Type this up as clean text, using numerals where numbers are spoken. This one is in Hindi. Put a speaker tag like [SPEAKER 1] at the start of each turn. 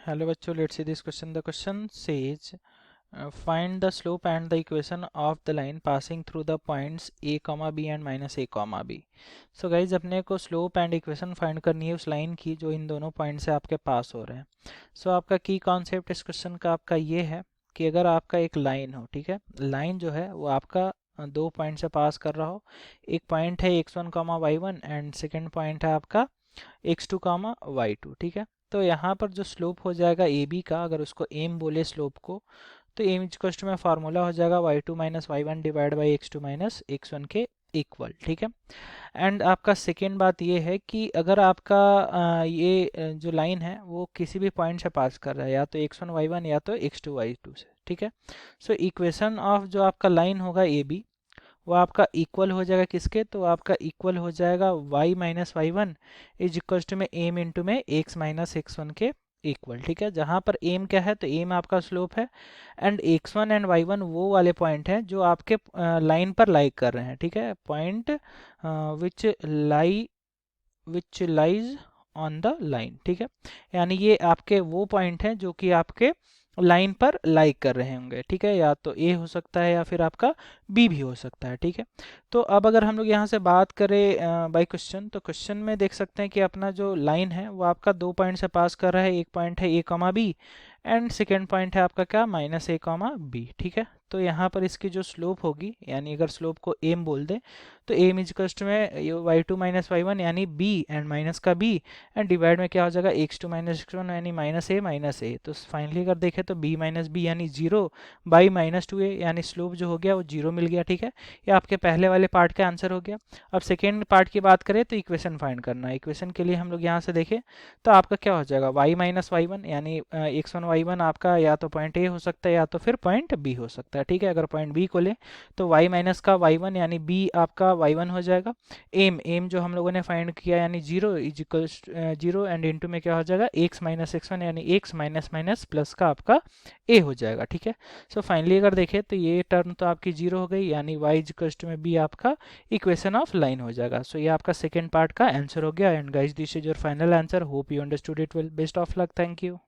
[SPEAKER 1] Hello बच्चों, let's see this question. The question says find the slope and the equation of the line passing through the points a comma b and minus a comma b. So guys, अपने को slope and equation find करनी है उस लाइन की जो इन दोनों पॉइंट से आपके पास हो रहे हैं. So आपका की कॉन्सेप्ट इस क्वेश्चन का आपका ये है कि अगर आपका एक लाइन हो, ठीक है, लाइन जो है वो आपका दो पॉइंट से पास कर रहा हो. एक पॉइंट है x1 comma y1 and second point है आपका x2 कामा y2. ठीक है, तो यहाँ पर जो स्लोप हो जाएगा ए बी का, अगर उसको एम बोले स्लोप को, तो एम इक्वल में फार्मूला हो जाएगा y2 minus y1 divide by x2 minus x1 के इक्वल. ठीक है, एंड आपका सेकेंड बात ये है कि अगर आपका ये जो लाइन है वो किसी भी पॉइंट से पास कर रहा है, या तो x1 y1 या तो x2 y2 से. ठीक है, सो इक्वेशन ऑफ जो आपका लाइन होगा ए बी वो आपका इक्वल हो जाएगा किसके, तो आपका इक्वल हो जाएगा y minus y one is equal to में एम इंटू में x माइनस x1 के इक्वल. ठीक है, जहाँ पर एम क्या है, तो एम आपका स्लोप है एंड x1 एंड y1 वो वाले पॉइंट हैं जो आपके लाइन पर लाई कर रहे हैं. ठीक है, point which lies on the line. ठीक है, यानी ये आपके वो पॉइंट हैं जो कि आपके लाइन पर लाइक कर रहे होंगे. ठीक है, या तो ए हो सकता है या फिर आपका बी भी हो सकता है. ठीक है, तो अब अगर हम लोग यहाँ से बात करें बाय क्वेश्चन, तो क्वेश्चन में देख सकते हैं कि अपना जो लाइन है वो आपका दो पॉइंट से पास कर रहा है. एक पॉइंट है A comma B and second point है आपका क्या, माइनस ए कॉमा बी. ठीक है, तो यहाँ पर इसकी जो स्लोप होगी, यानी अगर स्लोप को एम बोल दें तो एम इज में y two minus y one यानी बी एंड माइनस का बी एंड डिवाइड में क्या हो जाएगा x two minus x one यानी माइनस ए. तो फाइनली अगर देखें तो बी माइनस बी यानी zero by minus two a, यानी स्लोप जो हो गया वो जीरो मिल गया. ठीक है, ये आपके पहले वाले पार्ट का आंसर हो गया. अब सेकेंड पार्ट की बात करें तो इक्वेशन फाइंड करना है. इक्वेशन के लिए हम लोग यहाँ से देखें तो आपका क्या हो जाएगा, वाई माइनस वाई वन यानी एक्स वन वाई वन आपका या तो पॉइंट ए हो सकता है या तो फिर पॉइंट बी हो सकता है. ठीक है, अगर पॉइंट बी को लें तो वाई माइनस का वाई वन यानी बी आपका वाई वन हो जाएगा. एम जो हम लोगों ने फाइंड किया यानी zero is equal zero and into में क्या हो जाएगा एक्स माइनस एक्स वन यानी एक्स माइनस माइनस प्लस का आपका ए हो जाएगा. ठीक है, सो फाइनली अगर देखें तो ये टर्म तो आपकी जीरो हो गई, यानी वाई इज इक्वल में बी आपका इक्वेशन ऑफ लाइन हो जाएगा. सो ये आपका सेकेंड पार्ट का आंसर हो गया. And guys, this is your final answer. Hope you understood it well. Best of luck. Thank you.